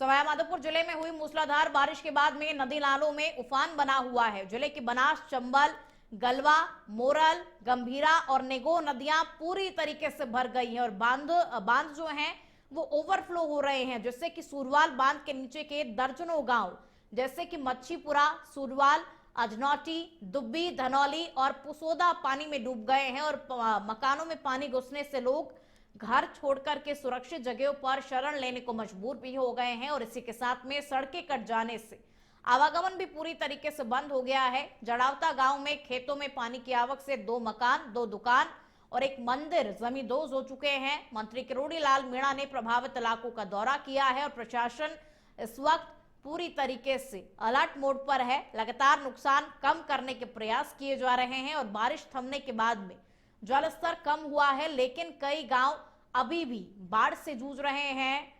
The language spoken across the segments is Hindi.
सवाईमाधोपुर जिले में हुई मूसलाधार बारिश के बाद में नदी नालों में उफान बना हुआ है। जिले की बनास, चंबल, गलवा, मोरल, गंभीरा और नेगो नदियां पूरी तरीके से भर गई हैं और बांध जो हैं वो ओवरफ्लो हो रहे हैं, जिससे कि सूरवाल बांध के नीचे के दर्जनों गांव जैसे कि मच्छीपुरा, सूरवाल, अजनौटी, दुब्बी, धनौली और पुसोदा पानी में डूब गए हैं और मकानों में पानी घुसने से लोग घर छोड़कर के सुरक्षित जगहों पर शरण लेने को मजबूर भी हो गए हैं और इसी के साथ में सड़कें कट जाने से आवागमन भी पूरी तरीके से बंद हो गया है। जड़ावता गांव में खेतों में पानी की आवक से 2 मकान, 2 दुकान और एक मंदिर जमींदोज हो चुके हैं। मंत्री किरोड़ी लाल मीणा ने प्रभावित इलाकों का दौरा किया है और प्रशासन इस वक्त पूरी तरीके से अलर्ट मोड पर है। लगातार नुकसान कम करने के प्रयास किए जा रहे हैं और बारिश थमने के बाद में जलस्तर कम हुआ है, लेकिन कई गांव अभी भी बाढ़ से जूझ रहे हैं।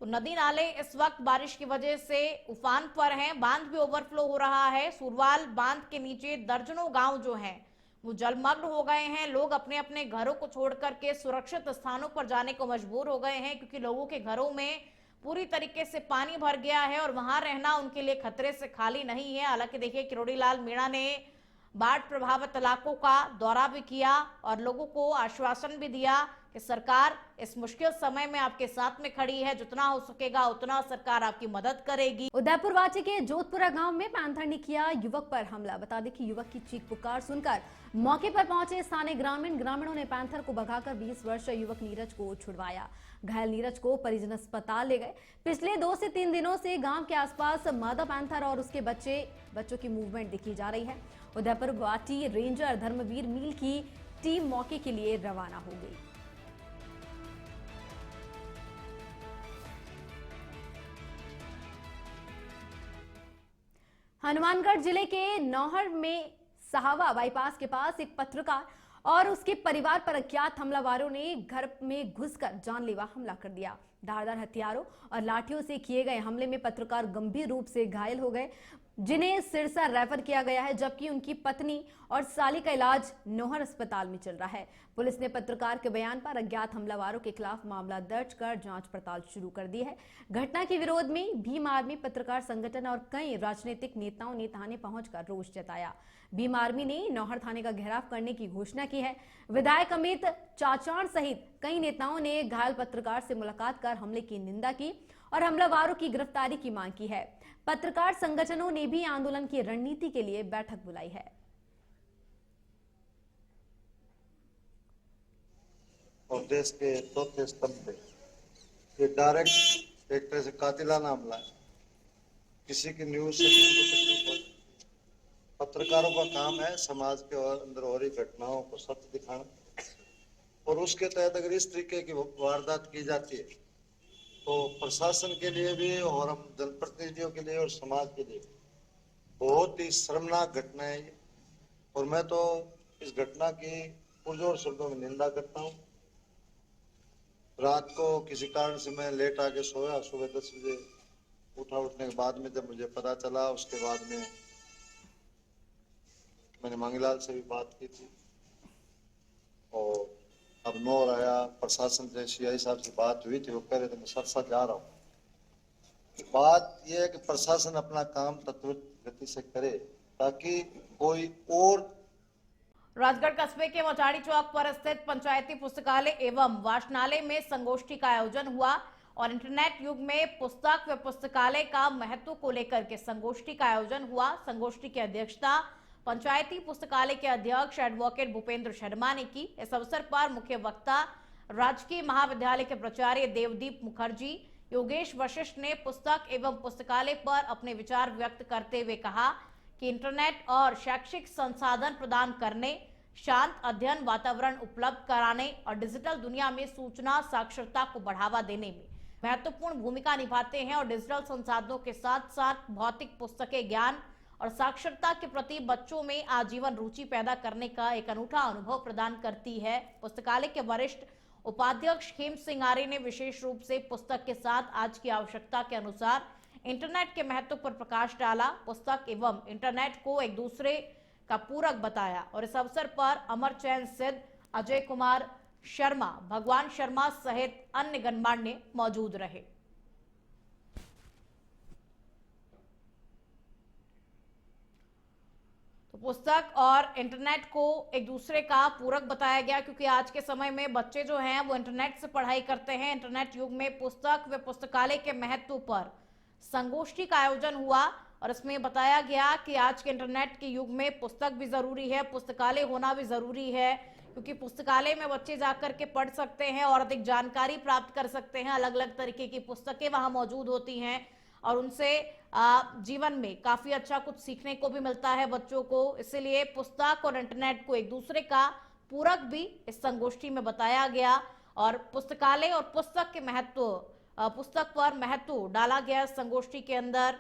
तो नदी नाले इस वक्त बारिश की वजह से उफान पर हैं, बांध भी ओवरफ्लो हो रहा है। सुरवाल बांध के नीचे दर्जनों गांव जो हैं वो जलमग्न हो गए हैं। लोग अपने अपने घरों को छोड़ करके सुरक्षित स्थानों पर जाने को मजबूर हो गए हैं, क्योंकि लोगों के घरों में पूरी तरीके से पानी भर गया है और वहां रहना उनके लिए खतरे से खाली नहीं है। हालांकि देखिए, किरोड़ी लाल मीणा ने बाढ़ प्रभावित इलाकों का दौरा भी किया और लोगों को आश्वासन भी दिया कि सरकार इस मुश्किल समय में आपके साथ में खड़ी है, जितना हो सकेगा उतना सरकार आपकी मदद करेगी। उदयपुर वाटी के जोधपुरा गांव में पैंथर ने किया युवक पर हमला। बता दें कि युवक की चीख पुकार सुनकर मौके पर पहुंचे स्थानीय ग्रामीणों ने पैंथर को भगाकर 20 वर्षीय युवक नीरज को छुड़वाया। घायल नीरज को परिजन अस्पताल ले गए। पिछले 2 से 3 दिनों से गांव के आसपास मादा पैंथर और उसके बच्चों की मूवमेंट दिखी जा रही है। उदयपुर वाटी रेंजर धर्मवीर मील की टीम मौके के लिए रवाना हो गई। हनुमानगढ़ जिले के नौहर में सहावा बाईपास के पास एक पत्रकार और उसके परिवार पर अज्ञात हमलावरों ने घर में घुसकर जानलेवा हमला कर दिया। धारदार हथियारों और लाठियों से किए गए हमले में पत्रकार गंभीर रूप से घायल हो गए, जिन्हें सिरसा रेफर किया गया है, जबकि उनकी पत्नी और साली का इलाज नौहर अस्पताल में चल रहा है। पुलिस ने पत्रकार के बयान पर अज्ञात हमलावरों के खिलाफ मामला दर्ज कर जांच पड़ताल शुरू कर दी है। घटना के विरोध में भीम आर्मी पत्रकार संगठन और कई राजनीतिक नेताओं ने थाने पहुंचकर रोष जताया। भीम आर्मी ने नौहर थाने का घेराव करने की घोषणा की है। विधायक अमित चाचाण सहित कई नेताओं ने घायल पत्रकार से मुलाकात कर हमले की निंदा की और हमलावरों की गिरफ्तारी की मांग की है। पत्रकार संगठनों ने भी आंदोलन की रणनीति के लिए बैठक बुलाई है। और देश के चौथे स्तंभ पे ये डायरेक्ट एक तरह से कातिलाना हमला है। किसी की न्यूज से पत्रकारों का काम है समाज के अंदर हो रही घटनाओं को सत्य दिखाना, और उसके तहत अगर इस तरीके की वारदात की जाती है तो प्रशासन के लिए भी और हम जनप्रतिनिधियों के लिए और समाज के लिए बहुत ही शर्मनाक घटना है ये। और मैं तो इस घटना की पुरजोर शब्दों में निंदा करता हूँ। रात को किसी कारण से मैं लेट आके सोया, सुबह 10 बजे उठने के बाद में जब मुझे पता चला, उसके बाद में मैंने मांगीलाल से भी बात की थी और अब नौर आया, प्रशासन से सीआई साहब से बात हुई थी, वो कह रहे थे मैं साथ जा रहा हूँ। बात यह है कि प्रशासन अपना काम त्वरित गति से करे ताकि कोई और। राजगढ़ कस्बे के मचाड़ी चौक पर स्थित पंचायती पुस्तकालय एवं वाचनालय में संगोष्ठी का आयोजन हुआ और इंटरनेट युग में पुस्तक व पुस्तकालय का महत्व को लेकर के संगोष्ठी का आयोजन हुआ। संगोष्ठी की अध्यक्षता पंचायती पुस्तकालय के अध्यक्ष एडवोकेट भूपेंद्र शर्मा ने की। इस अवसर पर मुख्य वक्ता राजकीय महाविद्यालय के प्राचार्य देवदीप मुखर्जी, योगेश वशिष्ठ ने पुस्तक एवं पुस्तकालय पर अपने विचार व्यक्त करते हुए कहा कि इंटरनेट और शैक्षिक संसाधन प्रदान करने, शांत अध्ययन वातावरण उपलब्ध कराने और डिजिटल दुनिया में सूचना साक्षरता को बढ़ावा देने में महत्वपूर्ण भूमिका निभाते हैं और डिजिटल संसाधनों के साथ साथ भौतिक पुस्तकें ज्ञान और साक्षरता के प्रति बच्चों में आजीवन रुचि पैदा करने का एक अनूठा अनुभव प्रदान करती है। पुस्तकालय के वरिष्ठ उपाध्यक्ष खेम सिंह आर्य ने विशेष रूप से पुस्तक के साथ आज की आवश्यकता के अनुसार इंटरनेट के महत्व पर प्रकाश डाला। पुस्तक एवं इंटरनेट को एक दूसरे का पूरक बताया और इस अवसर पर अमरचैन सिद्ध, अजय कुमार शर्मा, भगवान शर्मा सहित अन्य गणमान्य मौजूद रहे। पुस्तक और इंटरनेट को एक दूसरे का पूरक बताया गया, क्योंकि आज के समय में बच्चे जो हैं वो इंटरनेट से पढ़ाई करते हैं। इंटरनेट युग में पुस्तक व पुस्तकालय के महत्व पर संगोष्ठी का आयोजन हुआ और इसमें बताया गया कि आज के इंटरनेट के युग में पुस्तक भी जरूरी है, पुस्तकालय होना भी जरूरी है, क्योंकि पुस्तकालय में बच्चे जाकर के पढ़ सकते हैं और अधिक जानकारी प्राप्त कर सकते हैं। अलग अलग तरीके की पुस्तकें वहां मौजूद होती हैं और उनसे जीवन में काफी अच्छा कुछ सीखने को भी मिलता है बच्चों को। इसलिए पुस्तक और इंटरनेट को एक दूसरे का पूरक भी इस संगोष्ठी में बताया गया और पुस्तकालय और पुस्तक के महत्व, पुस्तक पर महत्व डाला गया संगोष्ठी के अंदर।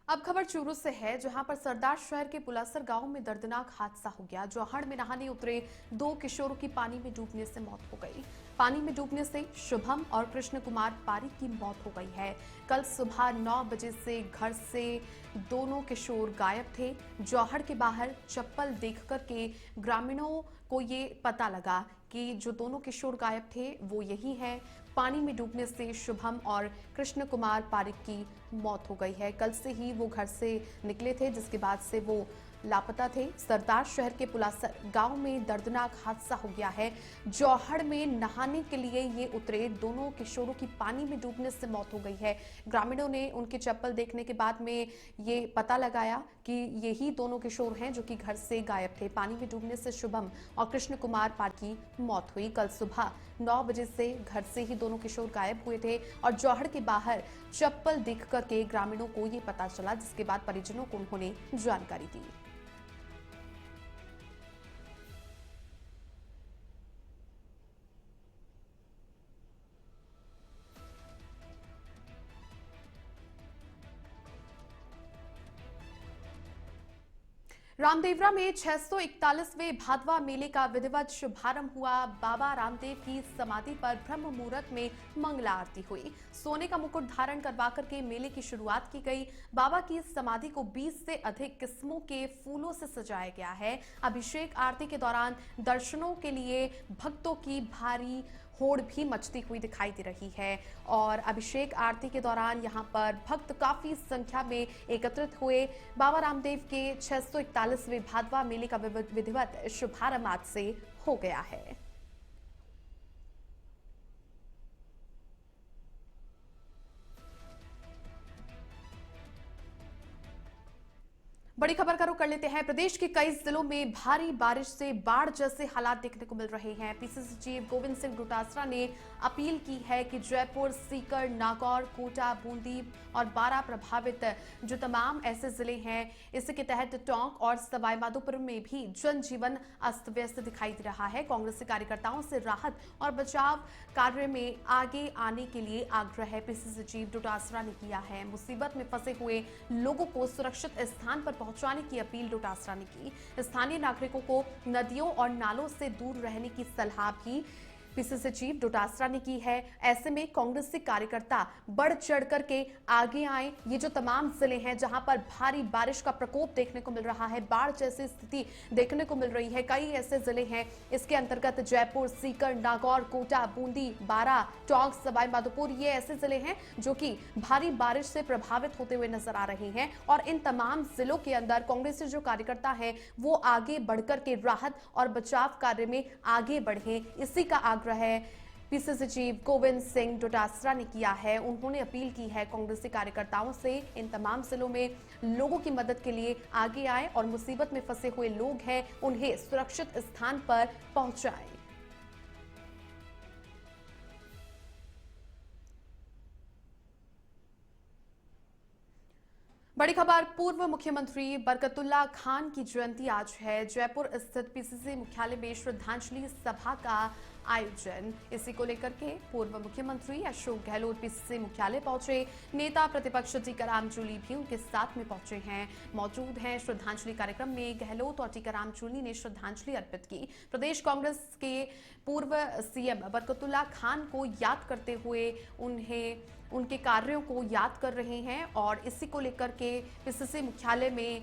अब खबर चूरू से है, जहां पर सरदार शहर के पुलासर गांव में दर्दनाक हादसा हो गया। जौहड़ में नहाने उतरे 2 किशोरों की पानी में डूबने से मौत हो गई। पानी में डूबने से शुभम और कृष्ण कुमार पारिक की मौत हो गई है। कल सुबह 9 बजे से घर से दोनों किशोर गायब थे। जौहड़ के बाहर चप्पल देखकर के ग्रामीणों को ये पता लगा कि जो दोनों किशोर गायब थे वो यही है। पानी में डूबने से शुभम और कृष्ण कुमार पारिक की मौत हो गई है। कल से ही वो घर से निकले थे, जिसके बाद से वो लापता थे। सरदार शहर के पुलासर गांव में दर्दनाक हादसा हो गया है। जौहड़ में नहाने के लिए ये उतरे दोनों किशोरों की पानी में डूबने से मौत हो गई है। ग्रामीणों ने उनकी चप्पल देखने के बाद में ये पता लगाया कि यही दोनों किशोर हैं जो कि घर से गायब थे। पानी में डूबने से शुभम और कृष्ण कुमार पारिक की मौत हुई। कल सुबह 9 बजे से घर से ही दोनों किशोर गायब हुए थे और जौहड़ के बाहर चप्पल देख करके ग्रामीणों को ये पता चला, जिसके बाद परिजनों को उन्होंने जानकारी दी। रामदेवरा में 641वें भादवा मेले का विधिवत शुभारंभ हुआ। बाबा रामदेव की समाधि पर ब्रह्म मुहूर्त में मंगला आरती हुई। सोने का मुकुट धारण करवा करके मेले की शुरुआत की गई। बाबा की समाधि को 20 से अधिक किस्मों के फूलों से सजाया गया है। अभिषेक आरती के दौरान दर्शनों के लिए भक्तों की भारी होड़ भी मचती हुई दिखाई दे रही है और अभिषेक आरती के दौरान यहां पर भक्त काफी संख्या में एकत्रित हुए। बाबा रामदेव के 641वें भादवा मेले का विधिवत शुभारंभ आज से हो गया है। बड़ी खबर का रुख कर लेते हैं। प्रदेश के कई जिलों में भारी बारिश से बाढ़ जैसे हालात देखने को मिल रहे हैं। पीसीसी चीफ गोविंद सिंह डोटासरा ने अपील की है कि जयपुर, सीकर, नागौर, कोटा, बूंदी और बारा प्रभावित जो तमाम ऐसे जिले हैं, इसके तहत टोंक और सवाई माधोपुर में भी जनजीवन अस्त व्यस्त दिखाई दे रहा है। कांग्रेस के कार्यकर्ताओं से राहत और बचाव कार्य में आगे आने के लिए आग्रह पीसीसी चीफ डोटासरा ने किया है। मुसीबत में फंसे हुए लोगों को सुरक्षित स्थान पर पहुंचाने की अपील डोटासरा ने की। स्थानीय नागरिकों को नदियों और नालों से दूर रहने की सलाह भी पीसीसी चीफ डोटासरा ने की है। ऐसे में कांग्रेस के कार्यकर्ता बढ़ चढ़ करके आगे आए। ये जो तमाम जिले हैं जहां पर भारी बारिश का प्रकोप देखने को मिल रहा है, बाढ़ जैसी स्थिति देखने को मिल रही है, कई ऐसे जिले हैं। इसके अंतर्गत जयपुर, सीकर, नागौर, कोटा, बूंदी, बारा, टोंक, सवाई माधोपुर, ये ऐसे जिले हैं जो कि भारी बारिश से प्रभावित होते हुए नजर आ रहे हैं और इन तमाम जिलों के अंदर कांग्रेस के जो कार्यकर्ता है वो आगे बढ़कर के राहत और बचाव कार्य में आगे बढ़े, इसी का आग्रह है पीसीसी चीफ गोविंद सिंह डोटासरा ने किया है। उन्होंने अपील की है कांग्रेसी कार्यकर्ताओं से इन तमाम जिलों में लोगों की मदद के लिए आगे आए और मुसीबत में फंसे हुए लोग हैं उन्हें सुरक्षित स्थान पर पहुंचाएं। बड़ी खबर, पूर्व मुख्यमंत्री बरकतुल्ला खान की जयंती आज है। जयपुर स्थित पीसीसी मुख्यालय में श्रद्धांजलि सभा का आयोजन। इसी को लेकर के पूर्व मुख्यमंत्री अशोक गहलोत पीसीसी मुख्यालय पहुंचे। नेता प्रतिपक्ष टीकाराम जूली भी उनके साथ में पहुंचे हैं, मौजूद हैं। श्रद्धांजलि कार्यक्रम में गहलोत और टीकाराम जूली ने श्रद्धांजलि अर्पित की। प्रदेश कांग्रेस के पूर्व सीएम बरकतुल्ला खान को याद करते हुए उनके कार्यों को याद कर रहे हैं और इसी को लेकर के पीसीसी मुख्यालय में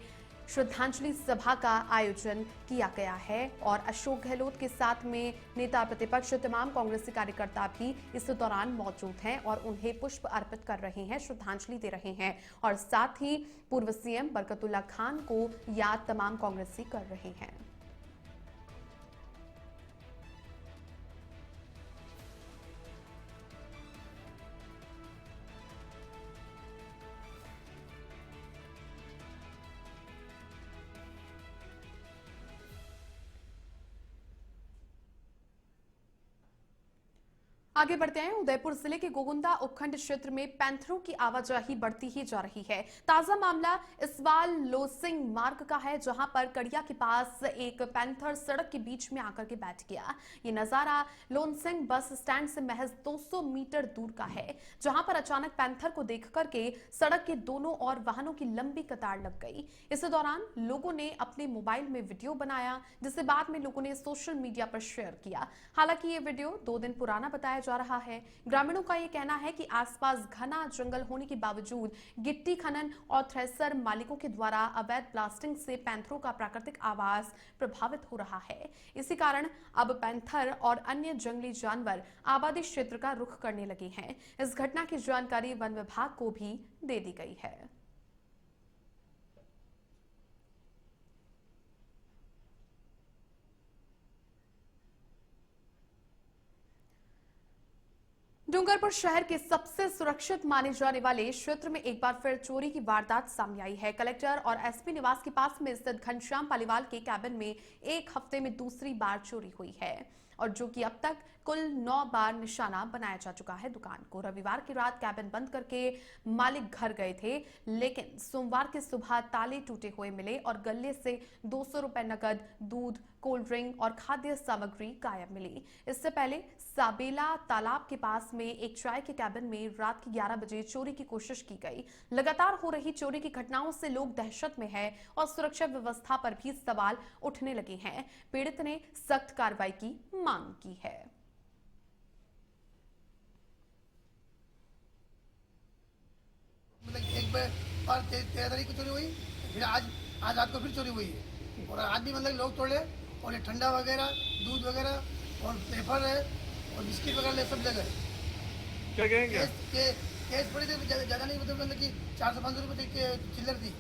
श्रद्धांजलि सभा का आयोजन किया गया है और अशोक गहलोत के साथ में नेता प्रतिपक्ष तमाम कांग्रेसी कार्यकर्ता भी इस दौरान मौजूद हैं और उन्हें पुष्प अर्पित कर रहे हैं, श्रद्धांजलि दे रहे हैं और साथ ही पूर्व सीएम बरकतुल्ला खान को याद तमाम कांग्रेसी कर रहे हैं। आगे बढ़ते हैं। उदयपुर जिले के गोगुंदा उपखंड क्षेत्र में पैंथरों की आवाजाही बढ़ती ही जा रही है। ताजा मामला इसवाल लोसिंग मार्ग का है, जहां पर कड़िया के पास एक पैंथर सड़क के बीच में आकर के बैठ गया। ये नजारा लोनसिंग बस स्टैंड से महज 200 मीटर दूर का है, जहां पर अचानक पैंथर को देख करके सड़क के दोनों ओर वाहनों की लंबी कतार लग गई। इस दौरान लोगों ने अपने मोबाइल में वीडियो बनाया, जिसे बाद में लोगों ने सोशल मीडिया पर शेयर किया। हालांकि ये वीडियो 2 दिन पुराना बताया जा रहा है। ग्रामीणों का यह कहना है कि आसपास घना जंगल होने के बावजूद गिट्टी खनन और थ्रेसर मालिकों के द्वारा अवैध ब्लास्टिंग से पैंथरों का प्राकृतिक आवास प्रभावित हो रहा है। इसी कारण अब पैंथर और अन्य जंगली जानवर आबादी क्षेत्र का रुख करने लगे हैं। इस घटना की जानकारी वन विभाग को भी दे दी गई है। डूंगरपुर शहर के सबसे सुरक्षित माने जाने वाले क्षेत्र में एक बार फिर चोरी की वारदात सामने आई है। कलेक्टर और एसपी निवास के पास में स्थित घनश्याम पालीवाल के कैबिन में एक हफ्ते में दूसरी बार चोरी हुई है और जो कि अब तक कुल 9 बार निशाना बनाया जा चुका है दुकान को। रविवार की रात कैबिन बंद करके मालिक घर गए थे, लेकिन सोमवार की सुबह ताले टूटे हुए मिले और गल्ले से 200 रुपए नकद, दूध, कोल्ड ड्रिंक और खाद्य सामग्री गायब मिली। इससे पहले साबेला तालाब के पास में एक चाय के कैबिन में रात के 11 बजे चोरी की कोशिश की गई। लगातार हो रही चोरी की घटनाओं से लोग दहशत में हैं और सुरक्षा व्यवस्था पर भी सवाल उठने लगे हैं। पीड़ित ने सख्त कार्रवाई की मांग की है। एक बार 13 तारीख को चोरी हुई, फिर आज रात को फिर चोरी हुई है और आज भी मतलब लोग तोड़े और ये ठंडा वगैरह, दूध वगैरह और पेपर है और बिस्किट वगैरह सब जगह क्या कहेंगे? केस पड़ी थी, ज़्यादा नहीं, मतलब कि 400-500 रुपये की चिल्लर थी।